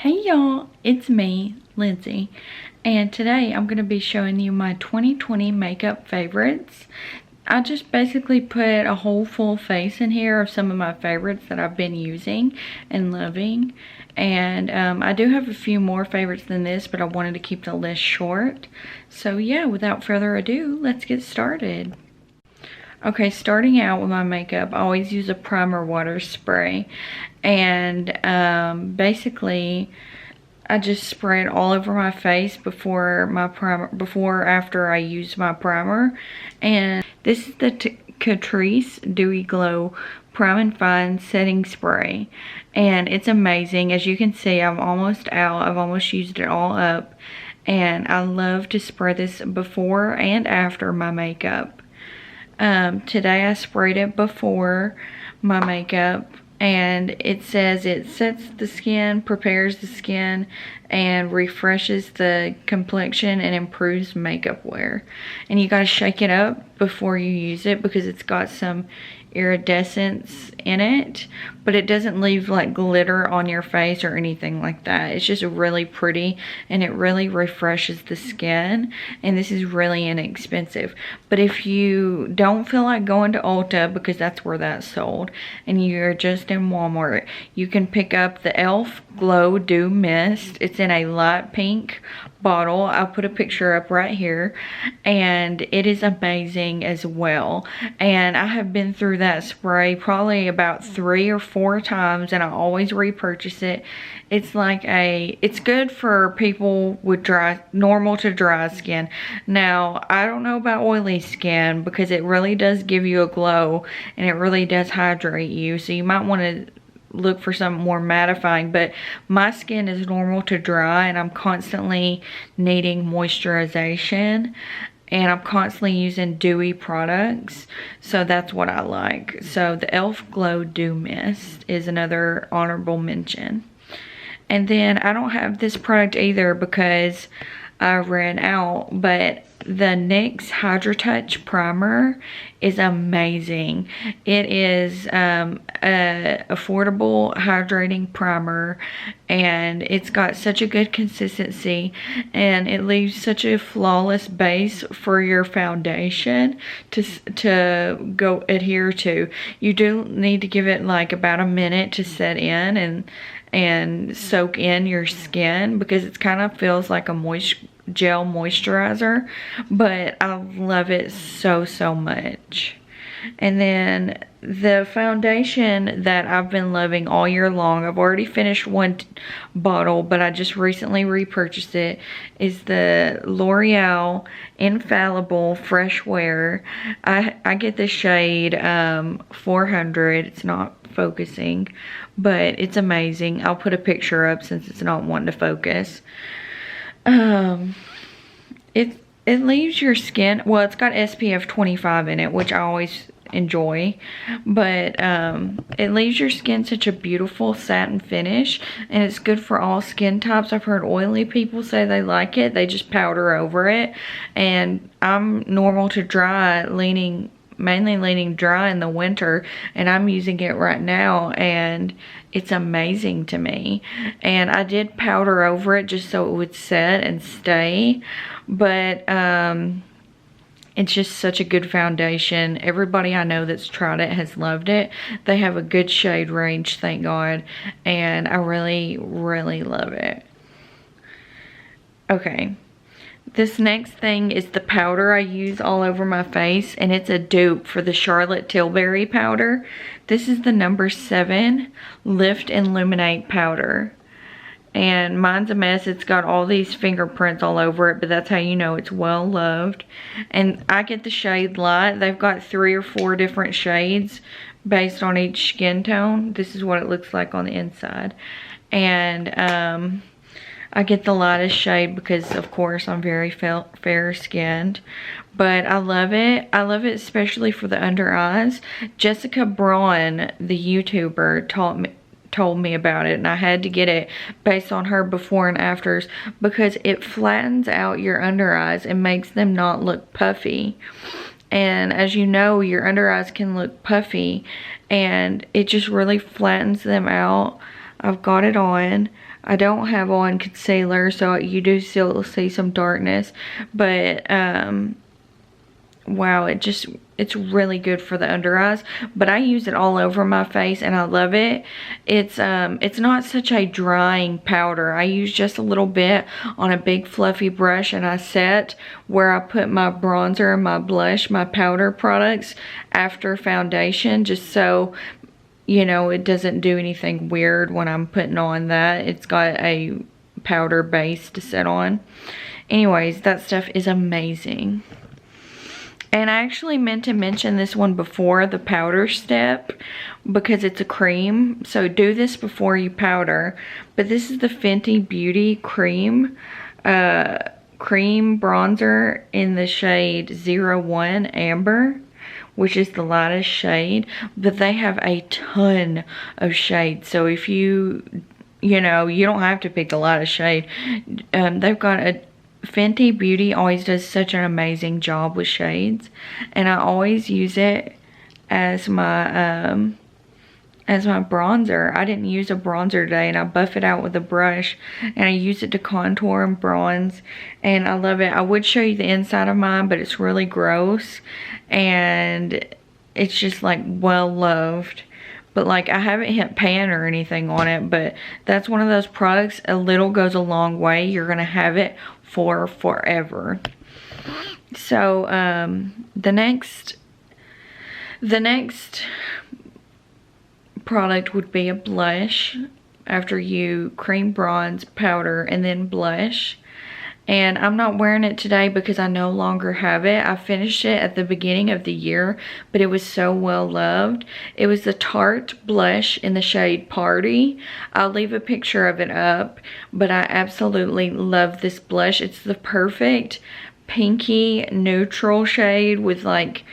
Hey y'all, it's me, Lindsay, and today I'm going to be showing you my 2020 makeup favorites. I just basically put a whole full face in here of some of my favorites that I've been using and loving. And I do have a few more favorites than this, but I wanted to keep the list short. So yeah, without further ado, let's get started. Okay, starting out with my makeup, I always use a primer water spray. And basically, I just spray it all over my face before after I use my primer. And this is the Catrice Dewy Glow Prime and Fine Setting Spray. And it's amazing. As you can see, I'm almost out. I've almost used it all up. And I love to spray this before and after my makeup. Today I sprayed it before my makeup, and it says it sets the skin, prepares the skin, and refreshes the complexion and improves makeup wear. And you gotta shake it up before you use it because it's got some iridescence in it, but it doesn't leave like glitter on your face or anything like that. It's just really pretty and it really refreshes the skin, and this is really inexpensive. But if you don't feel like going to Ulta, because that's where that's sold, and you're just in Walmart, you can pick up the e.l.f. Glow Dew Mist. It's in a light pink bottle. I'll put a picture up right here, and it is amazing as well. And I have been through that spray probably about 3 or 4 times, and I always repurchase it. It's like it's good for people with normal to dry skin. Now, I don't know about oily skin because it really does give you a glow and it really does hydrate you, so you might want to look for something more mattifying. But my skin is normal to dry, and I'm constantly needing moisturization, and I'm constantly using dewy products, so that's what I like. So the e.l.f. Glow Dew Mist is another honorable mention. And then I don't have this product either because I ran out, but the NYX HydraTouch Primer is amazing. It is a affordable hydrating primer, and it's got such a good consistency, and it leaves such a flawless base for your foundation to go adhere to. You do need to give it like about a minute to set in and soak in your skin, because it kind of feels like a gel moisturizer, but I love it so much. And then the foundation that I've been loving all year long, I've already finished one bottle, but I just recently repurchased it, is the L'Oreal Infallible Fresh Wear. I get the shade 400. It's not focusing, but it's amazing. I'll put a picture up since it's not wanting to focus. It leaves your skin, well, it's got SPF 25 in it, which I always enjoy, but it leaves your skin such a beautiful satin finish, and it's good for all skin types. I've heard oily people say they like it, they just powder over it, and I'm normal to dry, mainly leaning dry in the winter, and I'm using it right now, and it's amazing to me. And I did powder over it just so it would set and stay, but it's just such a good foundation. Everybody I know that's tried it has loved it. They have a good shade range, thank God, and I really love it. Okay, this next thing is the powder I use all over my face, and it's a dupe for the Charlotte Tilbury powder. This is the number 7 Lift and Illuminate powder. And mine's a mess. It's got all these fingerprints all over it, but that's how you know it's well loved. And I get the shade Light. They've got 3 or 4 different shades based on each skin tone. This is what it looks like on the inside. And I get the lightest shade because, of course, I'm very fair skinned. But I love it. I love it especially for the under eyes. Jessica Braun, the YouTuber, told me about it, and I had to get it based on her before and afters, because it flattens out your under eyes and makes them not look puffy. And as you know, your under eyes can look puffy, and it just really flattens them out I've got it on. I don't have on concealer, so you do still see some darkness, but wow, it's really good for the under eyes. But I use it all over my face and I love it. It's not such a drying powder. I use just a little bit on a big fluffy brush, and I set where I put my bronzer and my blush, my powder products after foundation, just so you know it doesn't do anything weird when I'm putting on that. It's got a powder base to set on. Anyways, that stuff is amazing. And I actually meant to mention this one before the powder step because it's a cream. So do this before you powder. But this is the Fenty Beauty cream bronzer in the shade 01 Amber, which is the lightest shade. But they have a ton of shades. So if you know, you don't have to pick the lightest shade. They've got a Fenty Beauty always does such an amazing job with shades, and I always use it as my bronzer. I didn't use a bronzer today, and I buff it out with a brush, and I use it to contour and bronze, and I love it. I would show you the inside of mine, but it's really gross, and it's just like well loved. But like, I haven't hit pan or anything on it, but that's one of those products, a little goes a long way. You're gonna have it for forever. So the next product would be a blush after you cream, bronze, powder, and then blush. And I'm not wearing it today because I no longer have it. I finished it at the beginning of the year, but it was so well loved. It was the Tarte blush in the shade Party. I'll leave a picture of it up, but I absolutely love this blush. It's the perfect pinky neutral shade with like,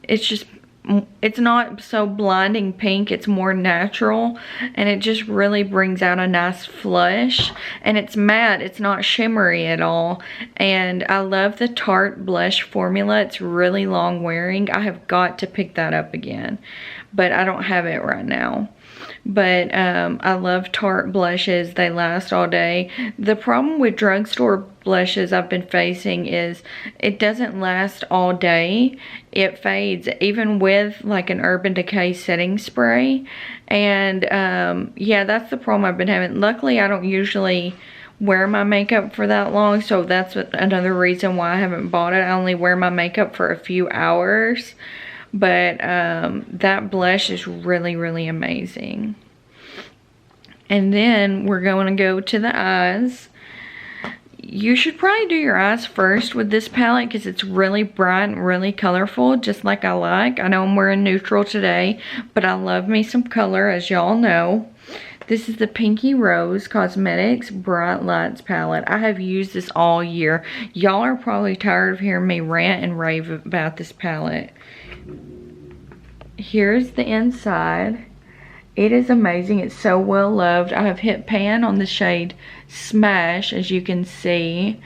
it's not so blinding pink, it's more natural, and it just really brings out a nice flush, and it's matte, it's not shimmery at all. And I love the Tarte blush formula. It's really long wearing. I have got to pick that up again, but I don't have it right now. But I love Tarte blushes. They last all day. The problem with drugstore blushes I've been facing is it doesn't last all day. It fades even with like an Urban Decay setting spray. And yeah, that's the problem I've been having. Luckily, I don't usually wear my makeup for that long, so that's another reason why I haven't bought it. I only wear my makeup for a few hours. But that blush is really, really amazing. And then we're going to go to the eyes. You should probably do your eyes first with this palette because it's really bright and really colorful, just like I like. I know I'm wearing neutral today, but I love me some color, as y'all know. This is the Pinky Rose Cosmetics Bright Lights palette. I have used this all year. Y'all are probably tired of hearing me rant and rave about this palette. Here's the inside. It is amazing. It's so well loved. I have hit pan on the shade Smash, as you can see,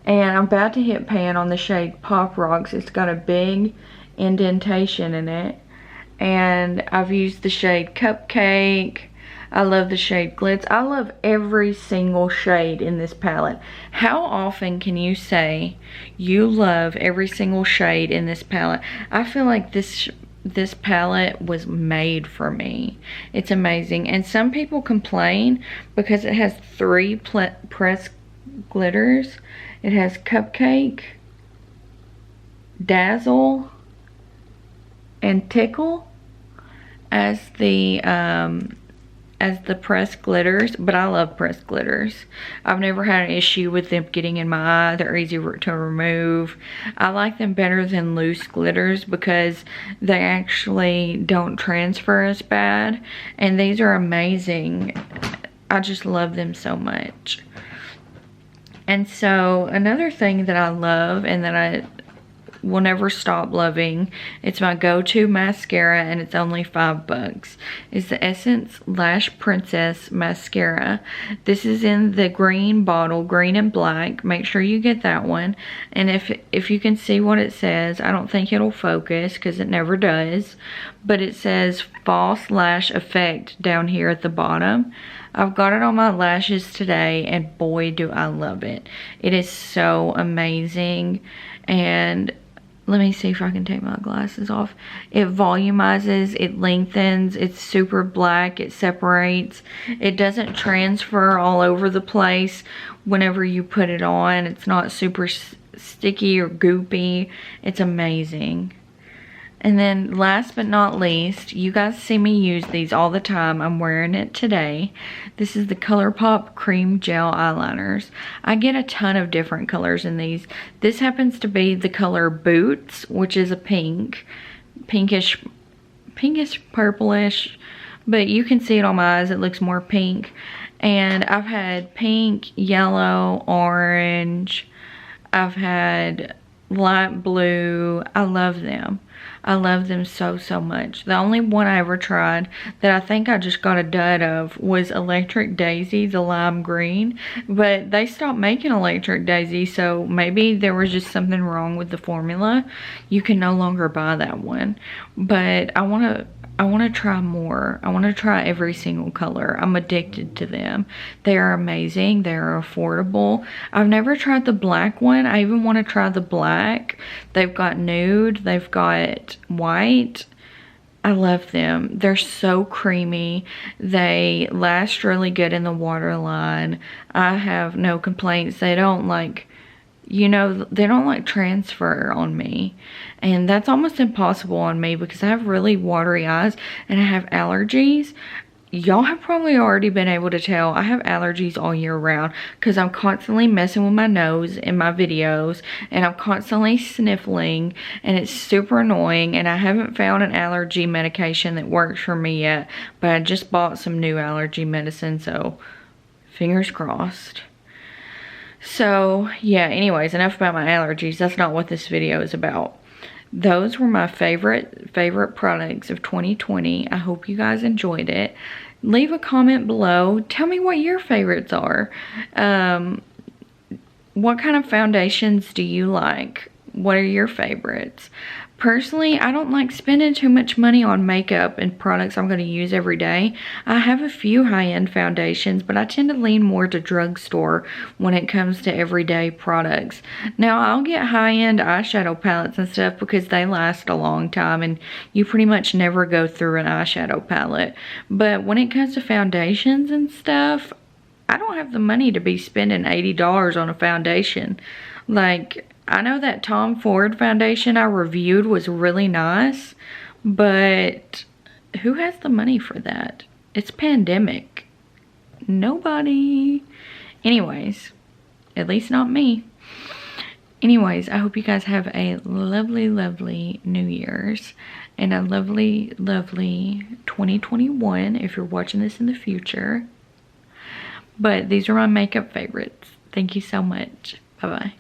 and I'm about to hit pan on the shade Pop Rocks. It's got a big indentation in it, and I've used the shade Cupcake. I love the shade Glitz. I love every single shade in this palette. How often can you say you love every single shade in this palette? I feel like this palette was made for me. It's amazing. And some people complain because it has 3 pressed glitters. It has Cupcake, Dazzle, and Tickle as the pressed glitters, but I love pressed glitters. I've never had an issue with them getting in my eye. They're easy to remove. I like them better than loose glitters because they actually don't transfer as bad, and these are amazing. I just love them so much. And so another thing that I love and that I will never stop loving. It's my go-to mascara, and it's only $5. It's the Essence Lash Princess Mascara. This is in the green bottle, green and black. Make sure you get that one. And if you can see what it says, I don't think it'll focus because it never does, but it says False Lash Effect down here at the bottom. I've got it on my lashes today, and boy do I love it. It is so amazing. And let me see if I can take my glasses off. It volumizes, it lengthens, it's super black, it separates. It doesn't transfer all over the place whenever you put it on. It's not super sticky or goopy. It's amazing. And then last but not least, you guys see me use these all the time. I'm wearing it today. This is the ColourPop Cream Gel Eyeliners. I get a ton of different colors in these. This happens to be the color Boots, which is a pinkish purplish, but you can see it on my eyes. It looks more pink. And I've had pink, yellow, orange. I've had light blue. I love them. I love them so, so much. The only one I ever tried that I think I just got a dud of was Electric Daisy, the lime green. But they stopped making Electric Daisy, so maybe there was just something wrong with the formula. You can no longer buy that one. But I want to try more. I want to try every single color. I'm addicted to them. They are amazing. They are affordable. I've never tried the black one. I even want to try the black. They've got nude. They've got white. I love them. They're so creamy. They last really good in the waterline. I have no complaints. They don't like, you know, they don't like transfer on me, and that's almost impossible on me because I have really watery eyes and I have allergies. Y'all have probably already been able to tell I have allergies all year round because I'm constantly messing with my nose in my videos, and I'm constantly sniffling, and it's super annoying. And I haven't found an allergy medication that works for me yet, but I just bought some new allergy medicine, so fingers crossed. So yeah, anyways, enough about my allergies. That's not what this video is about. Those were my favorite products of 2020. I hope you guys enjoyed it. Leave a comment below. Tell me what your favorites are. What kind of foundations do you like? What are your favorites? Personally, I don't like spending too much money on makeup and products I'm going to use every day. I have a few high-end foundations, but I tend to lean more to drugstore when it comes to everyday products. Now, I'll get high-end eyeshadow palettes and stuff because they last a long time and you pretty much never go through an eyeshadow palette. But when it comes to foundations and stuff, I don't have the money to be spending $80 on a foundation. Like, I know that Tom Ford foundation I reviewed was really nice, but who has the money for that? It's pandemic. Nobody. Anyways, at least not me. Anyways, I hope you guys have a lovely, lovely New Year's and a lovely, lovely 2021 if you're watching this in the future. But these are my makeup favorites. Thank you so much. Bye-bye.